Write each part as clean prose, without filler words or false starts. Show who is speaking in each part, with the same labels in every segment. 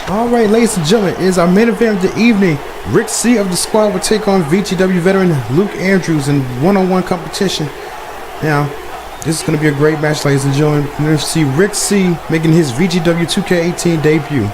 Speaker 1: Alright, ladies and gentlemen, it is our main event of the evening. Rick C of the squad will take on VGW veteran Luke Andrews in one-on-one competition. Now, this is going to be a great match, ladies and gentlemen. We're going to see Rick C making his VGW2K18 debut.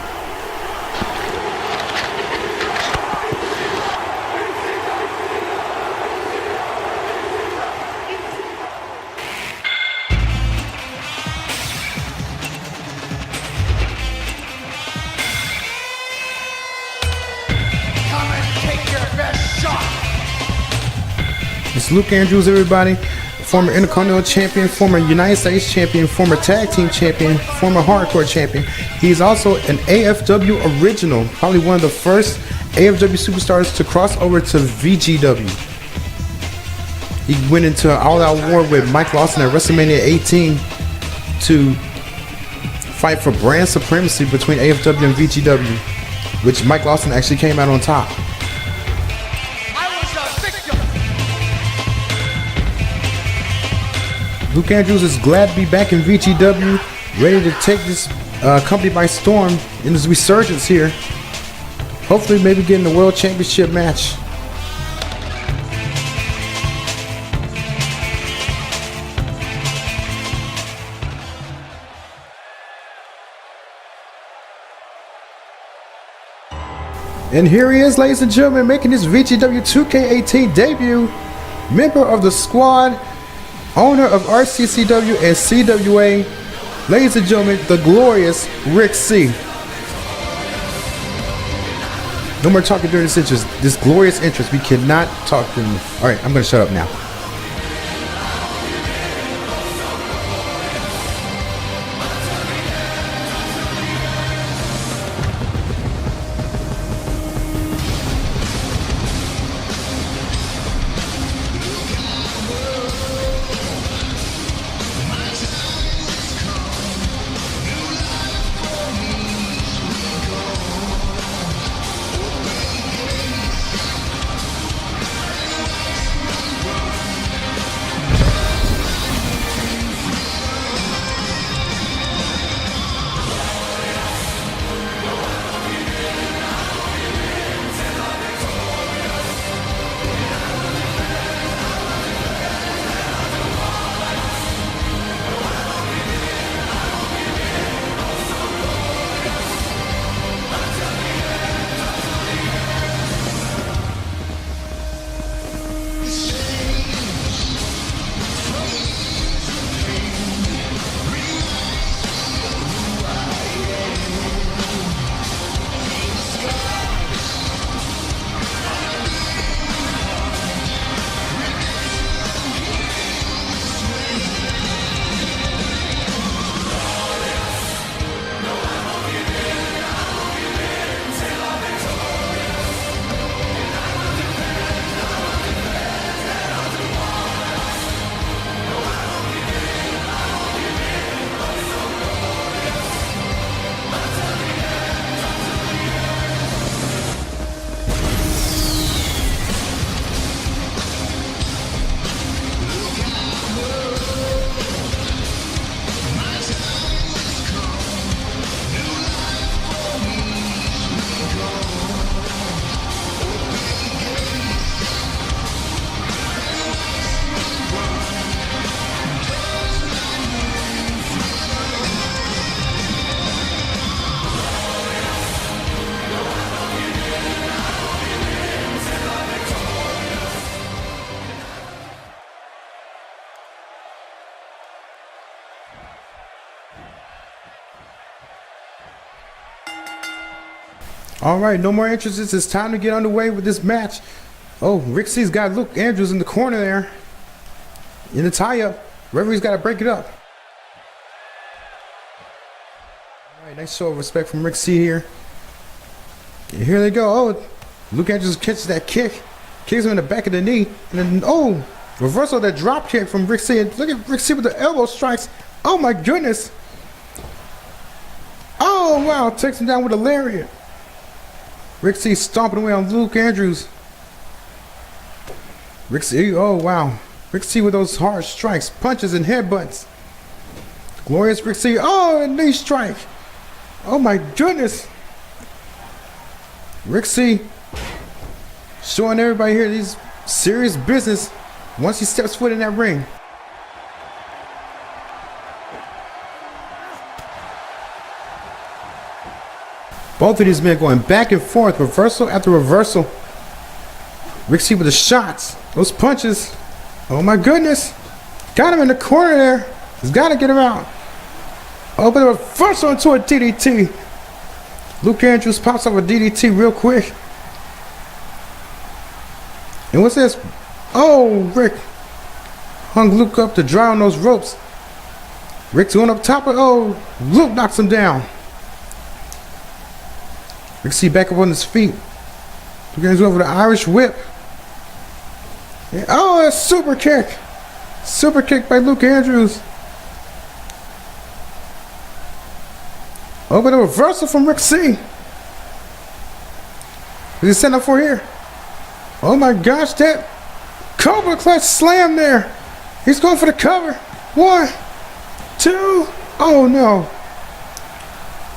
Speaker 1: It's Luke Andrews, everybody. Former Intercontinental Champion, former United States Champion, former Tag Team Champion, former Hardcore Champion. He's also an AFW original, probably one of the first AFW superstars to cross over to VGW. He went into an all-out war with Mike Lawson at WrestleMania 18 to fight for brand supremacy between AFW and VGW, which Mike Lawson actually came out on top. Luke Andrews is glad to be back in VGW, ready to take this company by storm in his resurgence here. Hopefully maybe getting the World Championship match. And here he is, ladies and gentlemen, making his VGW2K18 debut. Member of the squad, owner of RCCW and CWA, ladies and gentlemen, the glorious Rick C. No more talking during this glorious entrance. We cannot talk during this. All right, I'm going to shut up now. All right, no more entrances. It's time to get underway with this match. Oh, Rick C's got Luke Andrews in the corner there. In the tie-up. Referee's got to break it up. All right, nice show of respect from Rick C here. And here they go. Oh, Luke Andrews catches that kick. Kicks him in the back of the knee. And then, oh, reversal of that drop kick from Rick C. And look at Rick C with the elbow strikes. Oh, my goodness. Oh, wow. Takes him down with a lariat. Rick C stomping away on Luke Andrews. Rick C, oh wow. Rick C with those hard strikes, punches and headbutts. Glorious Rick C, oh, a knee strike. Oh my goodness. Rick C showing everybody here he's serious business once he steps foot in that ring. Both of these men going back and forth, reversal after reversal. Rick C with the shots, those punches. Oh my goodness. Got him in the corner there. He's got to get him out. Oh, but a reversal into a DDT. Luke Andrews pops up a DDT real quick. And what's this? Oh, Rick hung Luke up to dry on those ropes. Rick's going up top of, oh, Luke knocks him down. Rick C back up on his feet. Luke Andrews over the Irish whip. And, oh, a super kick. Super kick by Luke Andrews. Oh, but a reversal from Rick C. Is he setting up for here? Oh my gosh, that Cobra Clutch slam there. He's going for the cover. 1, 2. Oh no.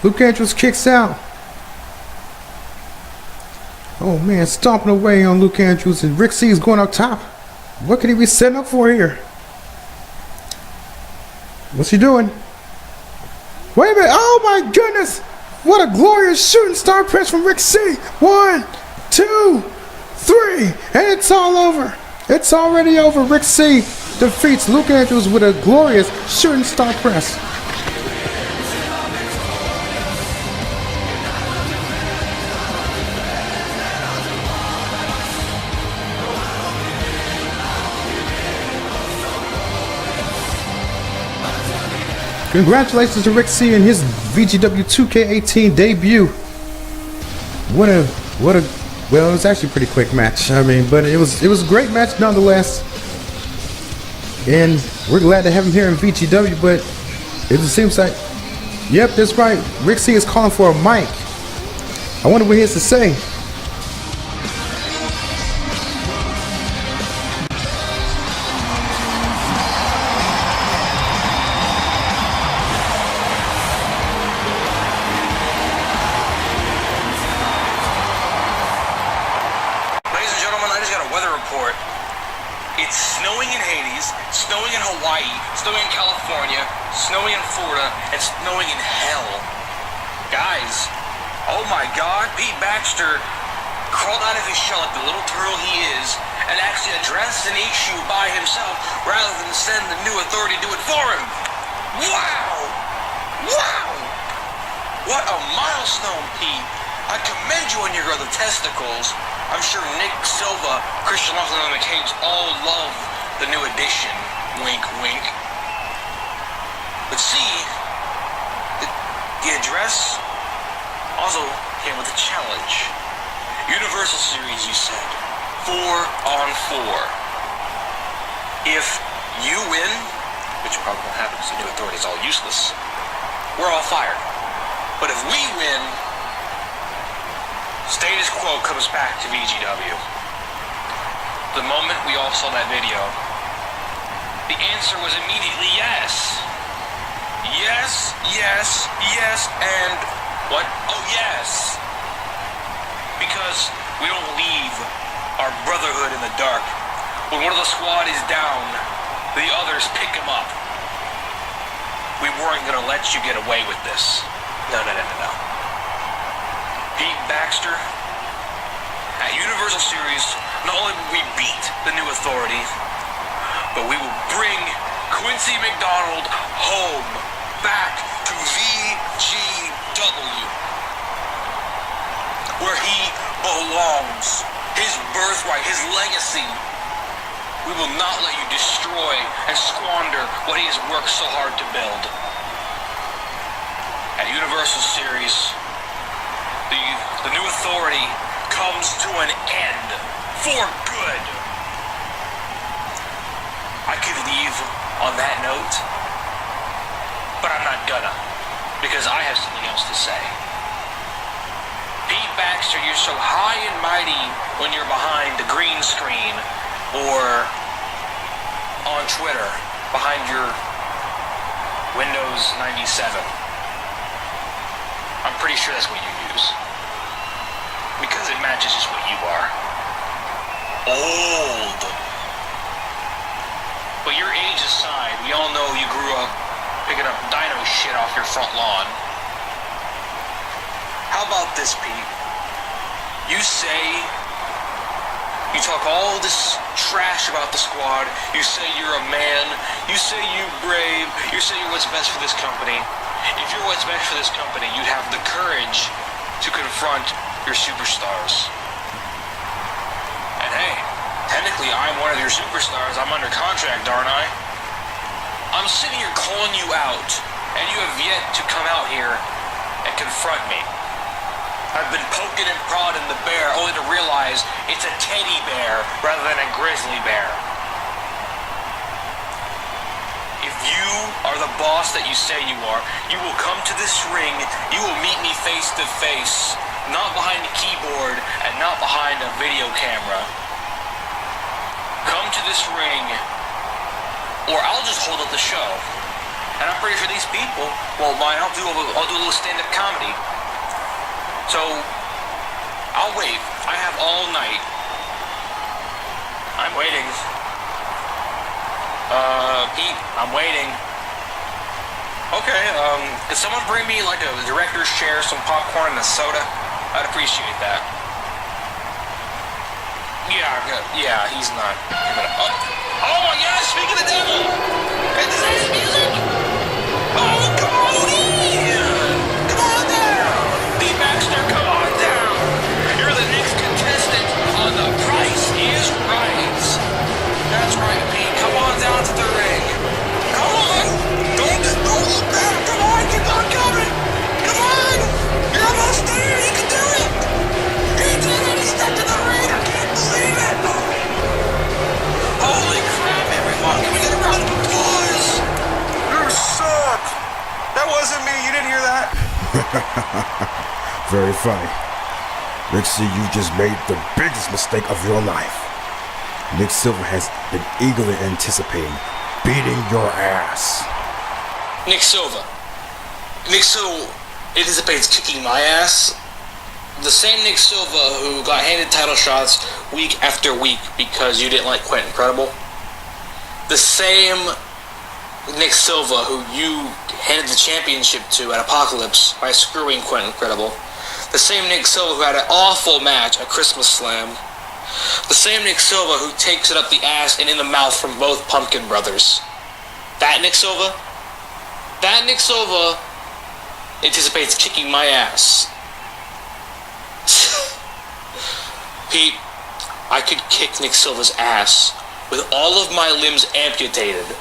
Speaker 1: Luke Andrews kicks out. Oh man, stomping away on Luke Andrews, and Rick C is going up top. What could he be setting up for here? What's he doing? Wait a minute. Oh my goodness. What a glorious shooting star press from Rick C. 1, 2, 3. And it's all over. It's already over. Rick C defeats Luke Andrews with a glorious shooting star press. Congratulations to Rick C and his VGW2K18 debut. What a well, it was actually a pretty quick match. I mean, but it was a great match nonetheless. And we're glad to have him here in VGW, but it seems like, yep, that's right. Rick C is calling for a mic. I wonder what he has to say.
Speaker 2: It's snowing in Hades, snowing in Hawaii, snowing in California, snowing in Florida, and snowing in hell. Guys, oh my God, Pete Baxter crawled out of his shell like the little turtle he is and actually addressed an issue by himself rather than send the new authority to do it for him. Wow! Wow! What a milestone, Pete. I commend you on your other testicles. I'm sure Nick Silva, Christian Lawson, and the Cage all love the new edition. Wink, wink. But see, the address also came with a challenge. Universal Series, you said. 4-on-4. If you win, which probably won't happen because the new authority is all useless, we're all fired. But if we win, status quo comes back to VGW. The moment we all saw that video, the answer was immediately yes. Yes, yes, yes, and what? Oh, yes. Because we don't leave our brotherhood in the dark. When one of the squad is down, the others pick him up. We weren't going to let you get away with this. No. Pete Baxter, at Universal Series, not only will we beat the new authority, but we will bring Quincy McDonald home, back to VGW, where he belongs, his birthright, his legacy. We will not let you destroy and squander what he has worked so hard to build. At Universal Series, the new authority comes to an end for good. I could leave on that note, but I'm not gonna, because I have something else to say. Pete Baxter, you're so high and mighty when you're behind the green screen or on Twitter behind your Windows 97. I'm pretty sure that's what you use. Because old. But your age aside, we all know you grew up picking up dino shit off your front lawn. How about this, Pete? You talk all this trash about the squad. You say you're a man. You say you're brave. You say you're what's best for this company. If you're what's best for this company, you'd have the courage to confront your superstars. And hey, technically I'm one of your superstars. I'm under contract, aren't I? I'm sitting here calling you out, and you have yet to come out here and confront me. I've been poking and prodding the bear only to realize it's a teddy bear rather than a grizzly bear. If you are the boss that you say you are, you will come to this ring, you will meet me face to face, not behind a keyboard and not behind a video camera. Come to this ring, or I'll just hold up the show. And I'm pretty sure these people won't mind. I'll do a little stand-up comedy. So, I'll wait. I have all night. I'm waiting. Pete, I'm waiting. Okay, could someone bring me like a director's chair, some popcorn, and a soda? I'd appreciate that. Yeah, he's not giving it up. Oh my God, speak of the devil! Is this his music? Oh, come on in! Come on down! The Baxter, come on down! You're the next contestant on The Price is Right. That's right, Pete. Come on down to the ring. Come on! Don't look back! Come on, keep on coming! Come on! You're almost there! You can do it! He did it! He stepped in the ring! I can't believe it! Holy crap, everyone! Can we get a round of applause? You suck! That wasn't me. You didn't hear that?
Speaker 3: Very funny. Rick, see, you just made the biggest mistake of your life. Nick Silver has been eagerly anticipating beating your ass.
Speaker 2: Nick Silva anticipates kicking my ass. The same Nick Silva who got handed title shots week after week because you didn't like Quentin Credible. The same Nick Silva who you handed the championship to at Apocalypse by screwing Quentin Credible. The same Nick Silva who had an awful match at Christmas Slam. The same Nick Silva who takes it up the ass and in the mouth from both Pumpkin Brothers. That Nick Silva anticipates kicking my ass. Pete, I could kick Nick Silva's ass with all of my limbs amputated.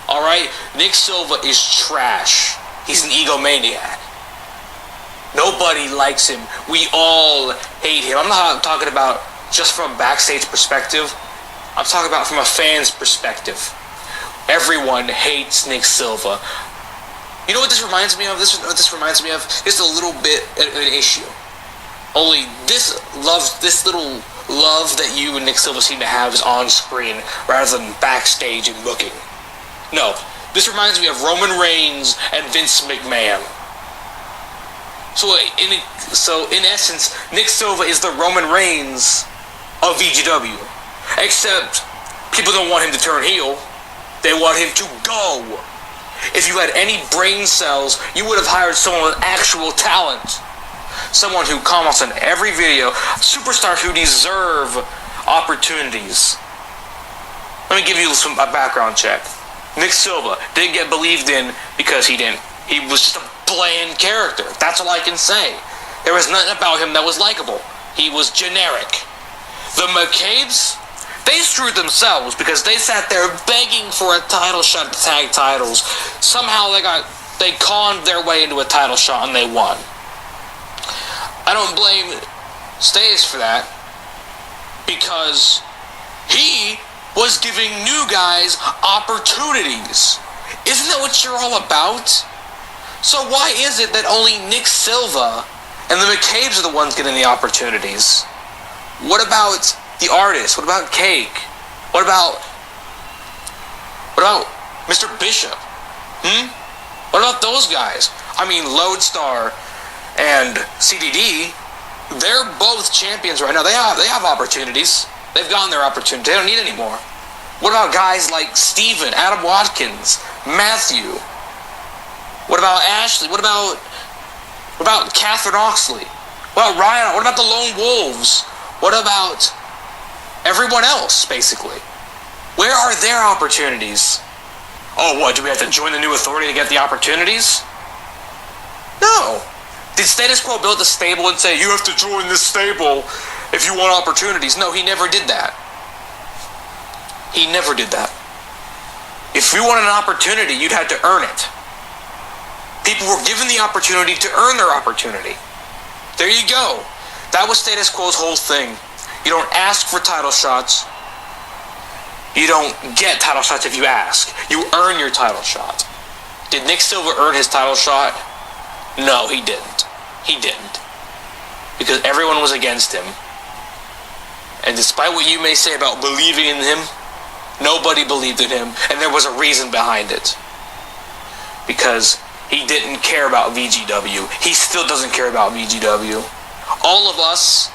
Speaker 2: Alright? Nick Silva is trash. He's an egomaniac. Nobody likes him. We all hate him. I'm not talking about just from a backstage perspective. I'm talking about from a fan's perspective. Everyone hates Nick Silva. You know what this reminds me of? Just a little bit of an issue. Only this little love that you and Nick Silva seem to have is on screen rather than backstage and booking. No, this reminds me of Roman Reigns and Vince McMahon. So in essence, Nick Silva is the Roman Reigns of VGW. Except people don't want him to turn heel. They want him to go. If you had any brain cells, you would have hired someone with actual talent. Someone who comments on every video. Superstars who deserve opportunities. Let me give you a background check. Nick Silva didn't get believed in because he didn't. He was just a bland character. That's all I can say. There was nothing about him that was likable. He was generic. The McCabe's, they screwed themselves because they sat there begging for a title shot at the tag titles. Somehow they conned their way into a title shot and they won. I don't blame Stays for that because he was giving new guys opportunities. Isn't that what you're all about? So why is it that only Nick Silva and the McCabe's are the ones getting the opportunities? What about the artists? What about Cake? What about Mr. Bishop? What about those guys? I mean, Lodestar and CDD, They're both champions right now. They have opportunities. They've gotten their opportunity. They don't need any more. What about guys like Steven, Adam Watkins, Matthew? What about Ashley? What about Catherine Oxley? What about Ryan? What about the Lone Wolves? What about everyone else, basically? Where are their opportunities? Oh, what? Do we have to join the new authority to get the opportunities? No. Did Status Quo build the stable and say, you have to join this stable if you want opportunities? No, he never did that. He never did that. If we wanted an opportunity, you'd have to earn it. People were given the opportunity to earn their opportunity. There you go. That was Status Quo's whole thing. You don't ask for title shots. You don't get title shots if you ask. You earn your title shot. Did Nick Silva earn his title shot? No, he didn't. He didn't. Because everyone was against him. And despite what you may say about believing in him, nobody believed in him, and there was a reason behind it. Because he didn't care about VGW. He still doesn't care about VGW. All of us,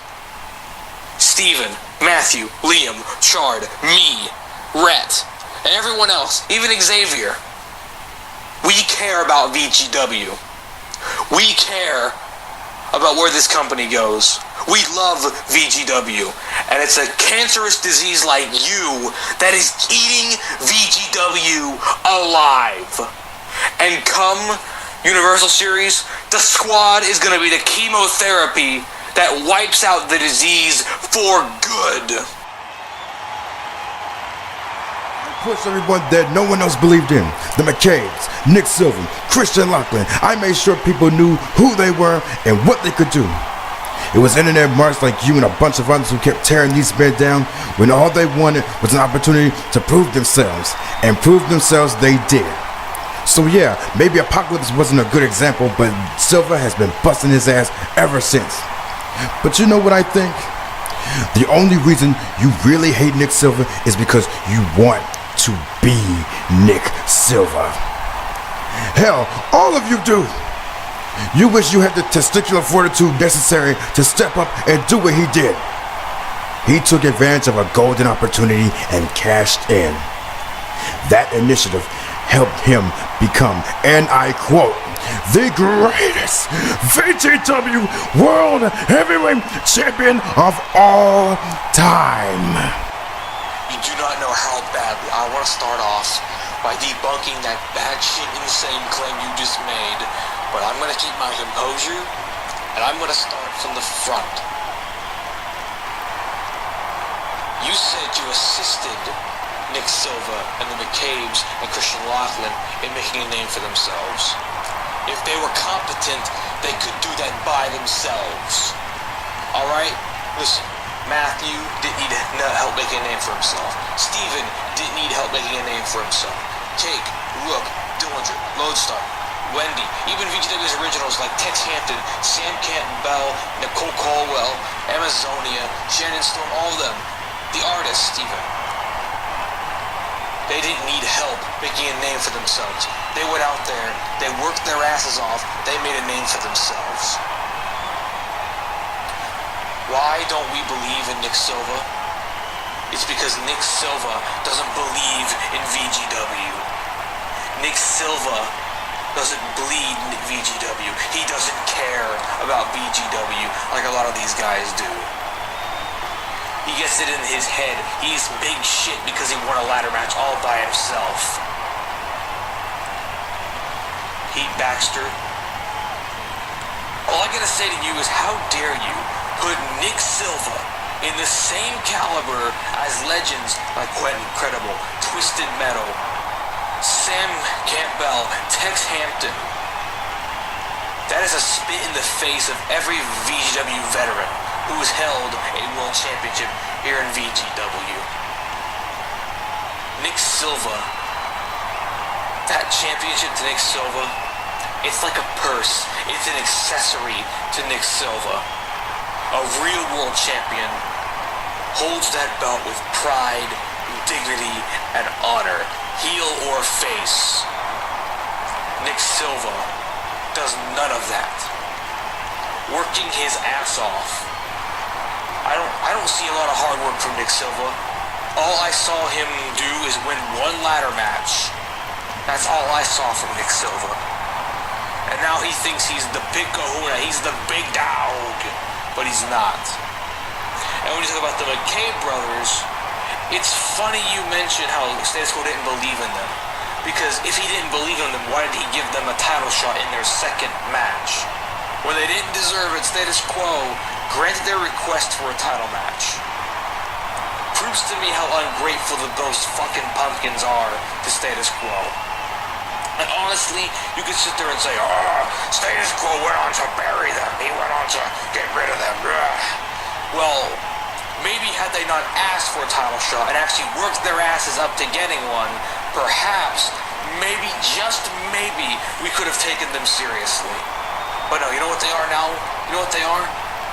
Speaker 2: Steven, Matthew, Liam, Chard, me, Rhett, and everyone else, even Xavier, we care about VGW. We care about where this company goes. We love VGW, and it's a cancerous disease like you that is eating VGW alive. And come Universal Series, the squad is going to be the chemotherapy that wipes out the disease for good.
Speaker 3: Push everyone that no one else believed in. The McCabe's, Nick Silva, Christian Lachlan. I made sure people knew who they were and what they could do. It was internet marks like you and a bunch of others who kept tearing these men down when all they wanted was an opportunity to prove themselves. And prove themselves they did. So yeah, maybe Apocalypse wasn't a good example, but Silva has been busting his ass ever since. But you know what I think? The only reason you really hate Nick Silva is because you want to be Nick Silva. Hell, all of you do. You wish you had the testicular fortitude necessary to step up and do what he did. He took advantage of a golden opportunity and cashed in. That initiative helped him become, and I quote, the greatest VGW World Heavyweight Champion of all time.
Speaker 2: You do not know how badly I want to start off by debunking that batshit insane claim you just made, but I'm going to keep my composure, and I'm going to start from the front. You said you assisted Nick Silva and the McCabe's and Christian Lachlan in making a name for themselves. If they were competent, they could do that by themselves. Alright? Listen, Matthew didn't need help making a name for himself. Steven didn't need help making a name for himself. Cake, Rook, Dillinger, Lodestar, Wendy, even VGW's originals like Tex Hampton, Sam Campbell, Nicole Caldwell, Amazonia, Shannon Storm, all of them. The artists, even. They didn't need help making a name for themselves. They went out there, they worked their asses off, they made a name for themselves. Why don't we believe in Nick Silva? It's because Nick Silva doesn't believe in VGW. Nick Silva doesn't bleed VGW. He doesn't care about VGW like a lot of these guys do. He gets it in his head. He's big shit because he won a ladder match all by himself. Pete Baxter. All I gotta say to you is, how dare you put Nick Silva in the same caliber as legends like Quentin Credible, Twisted Metal, Sam Campbell, Tex Hampton. That is a spit in the face of every VGW veteran who has held a world championship here in VGW. Nick Silva, that championship to Nick Silva, it's like a purse. It's an accessory to Nick Silva. A real world champion holds that belt with pride, dignity, and honor, heel or face. Nick Silva does none of that. working his ass off. I don't see a lot of hard work from Nick Silva. All I saw him do is win one ladder match. That's all I saw from Nick Silva. And now he thinks he's the big kahuna, he's the big dog, but he's not. And when you talk about the McCabe brothers, it's funny you mentioned how Status Quo didn't believe in them. Because if he didn't believe in them, why did he give them a title shot in their second match? When they didn't deserve it, Status Quo granted their request for a title match. Proves to me how ungrateful those fucking pumpkins are to Status Quo. And honestly, you could sit there and say, Status Quo went on to bury them. He went on to get rid of them. Well, maybe had they not asked for a title shot and actually worked their asses up to getting one, perhaps, maybe, just maybe, we could have taken them seriously. But no, you know what they are now? You know what they are?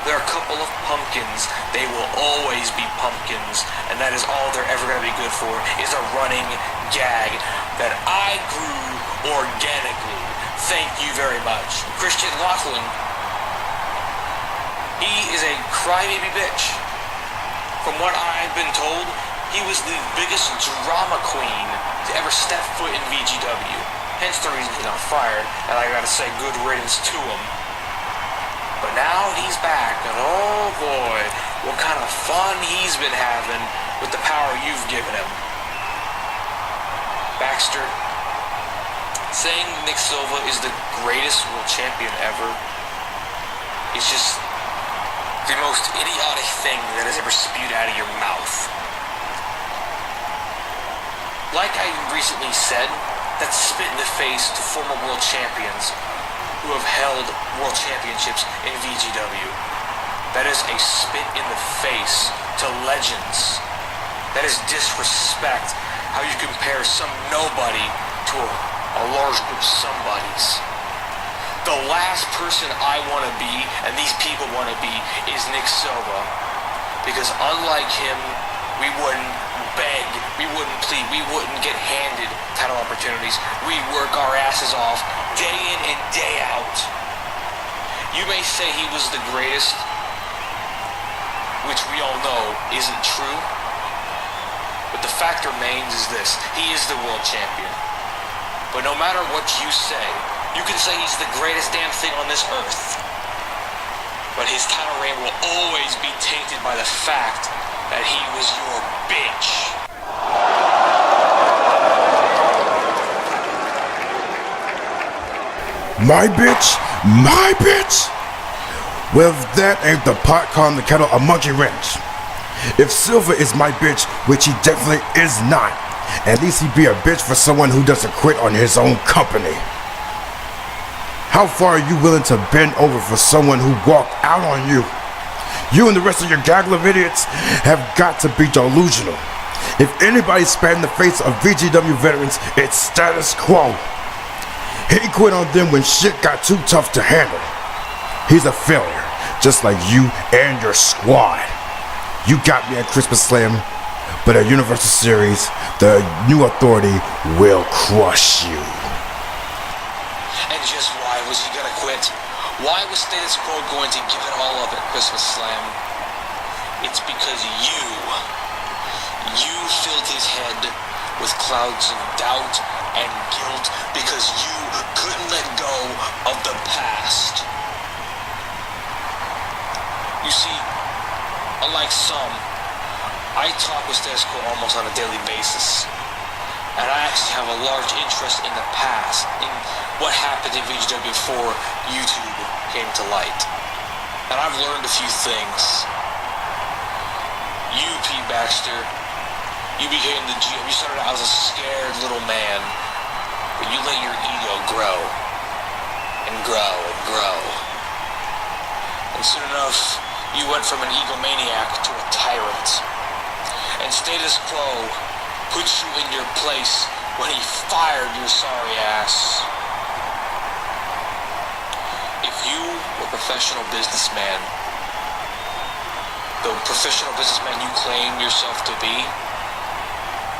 Speaker 2: They're a couple of pumpkins. They will always be pumpkins. And that is all they're ever going to be good for, is a running gag that I grew organically. Thank you very much. Christian Laughlin, he is a crybaby bitch. From what I've been told, he was the biggest drama queen to ever step foot in VGW. Hence the reason he got fired, and I gotta say good riddance to him. But now he's back, and oh boy, what kind of fun he's been having with the power you've given him. Baxter, saying Nick Silva is the greatest world champion ever is just the most idiotic thing that has ever spewed out of your mouth. Like I recently said, that's spit in the face to former world champions who have held world championships in VGW. That is a spit in the face to legends. That is disrespect, how you compare some nobody to a large group of somebodies. The last person I want to be, and these people want to be, is Nick Silva. Because unlike him, we wouldn't beg, we wouldn't plead, we wouldn't get handed title opportunities. We'd work our asses off day in and day out. You may say he was the greatest, which we all know isn't true. But the fact remains is this: he is the world champion. But no matter what you say, you can say he's the greatest damn thing on this earth. But his title reign will always be tainted by the fact that he was your bitch.
Speaker 3: My bitch? My bitch? Well, that ain't the pot calling the kettle a monkey wrench. If Silva is my bitch, which he definitely is not, at least he'd be a bitch for someone who doesn't quit on his own company. How far are you willing to bend over for someone who walked out on you? You and the rest of your gaggle of idiots have got to be delusional. If anybody spat in the face of VGW veterans, it's Status Quo. He quit on them when shit got too tough to handle. He's a failure, just like you and your squad. You got me at Christmas Slam, but at Universal Series, the new authority will crush you.
Speaker 2: And just why was he gonna quit? Why was Status Quo going to give it all up at Christmas Slam? It's because you filled his head with clouds of doubt and guilt because you couldn't let go of the past. You see, unlike some, I talk with Status Quo almost on a daily basis. And I actually have a large interest in the past, in what happened in VGW before YouTube came to light. And I've learned a few things. You, P. Baxter, you became the GM. You started out as a scared little man, but you let your ego grow, and grow, and grow. And soon enough, you went from an egomaniac to a tyrant. And Status Quo put you in your place when he fired your sorry ass. If you were a professional businessman, the professional businessman you claim yourself to be,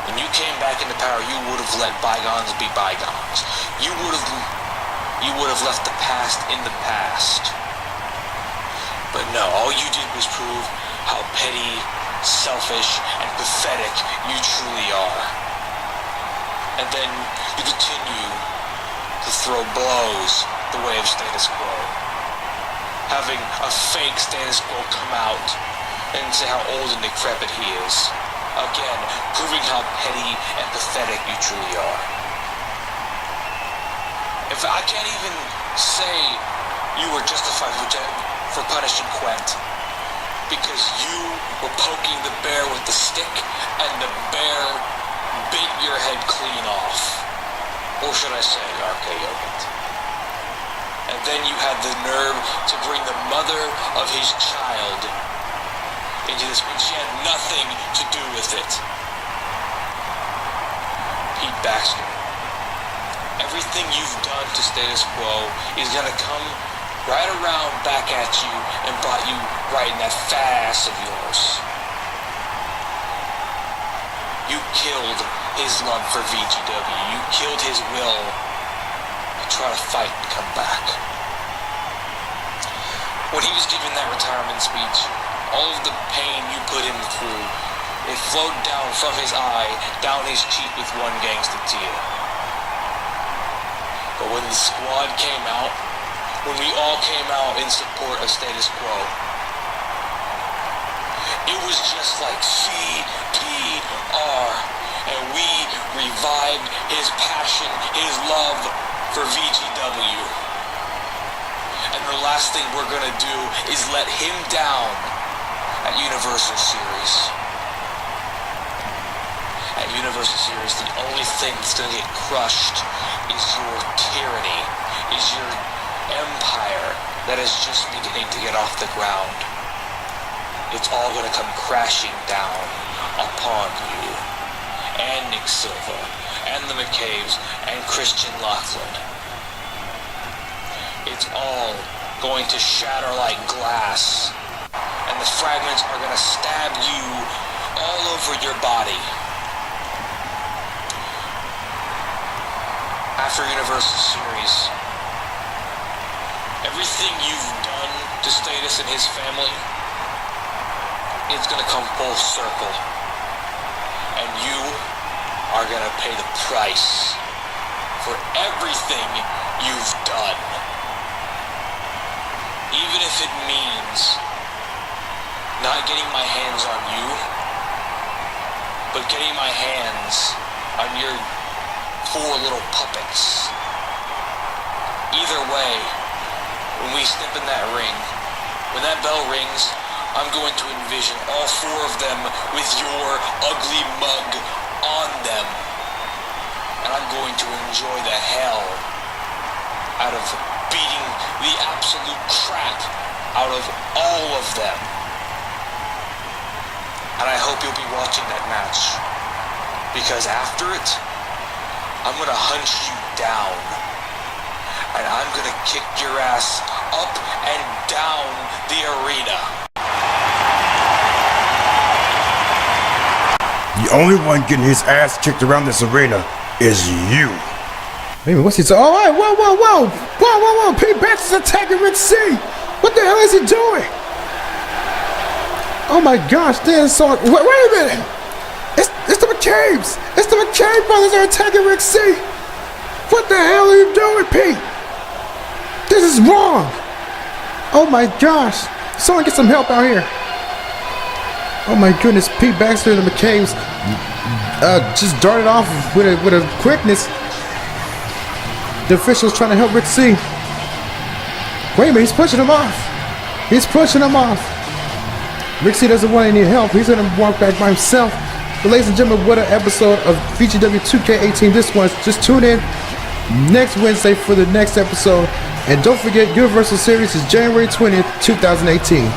Speaker 2: when you came back into power, you would have let bygones be bygones. You would have left the past in the past. But no, all you did was prove how petty, selfish, and pathetic you truly are. And then you continue to throw blows the way of status quo. Having a fake status quo come out and say how old and decrepit he is. Again, proving how petty and pathetic you truly are. If I can't even say you were justified for punishing Quent, because you were poking the bear with the stick and the bear bit your head clean off. Or should I say, RKO'd it. And then you had the nerve to bring the mother of his child into this when she had nothing to do with it. Pete Baxter, everything you've done to status quo is gonna come right around back at you and bite you right in that fat ass of yours. You killed his love for VGW. You killed his will to try to fight and come back. When he was giving that retirement speech, all of the pain you put him through, it flowed down from his eye, down his cheek with one gangster tear. But when the squad came out, when we all came out in support of status quo, it was just like CPR, and we revived his passion, his love for VGW. And the last thing we're gonna do is let him down at Universal Series. At Universal Series, the only thing that's gonna get crushed is your tyranny, is your empire that is just beginning to get off the ground. It's all gonna come crashing down upon you, and Nick Silva, and the McCaves, and Christian Laughlin. It's all going to shatter like glass, and the fragments are gonna stab you all over your body. After Universal Series, everything you've done to Status and his family, it's gonna come full circle, and you are gonna pay the price for everything you've done. Even if it means not getting my hands on you, but getting my hands on your 4 little puppets. Either way, when we step in that ring, when that bell rings, I'm going to envision all 4 of them with your ugly mug on them. And I'm going to enjoy the hell out of beating the absolute crap out of all of them. And I hope you'll be watching that match, because after it, I'm gonna hunch you down, and I'm gonna kick your ass up and down the arena.
Speaker 3: The only one getting his ass kicked around this arena is you.
Speaker 1: Wait a minute, what's he saying? All right, whoa. Pete Baxter's attacking Rick C. What the hell is he doing? Oh my gosh, wait a minute. It's the McCabe's. It's the McCabe brothers are attacking Rick C. What the hell are you doing, Pete? This is wrong. Oh my gosh. Someone get some help out here. Oh my goodness, Pete Baxter and the McCabe's just darted off with a quickness. The official's trying to help Rick C. Wait a minute, he's pushing him off. Rick C doesn't want any help. He's gonna walk back by himself. But ladies and gentlemen, what an episode of VGW2K18 this was. Just tune in next Wednesday for the next episode. And don't forget, Universal Series is January 20th, 2018.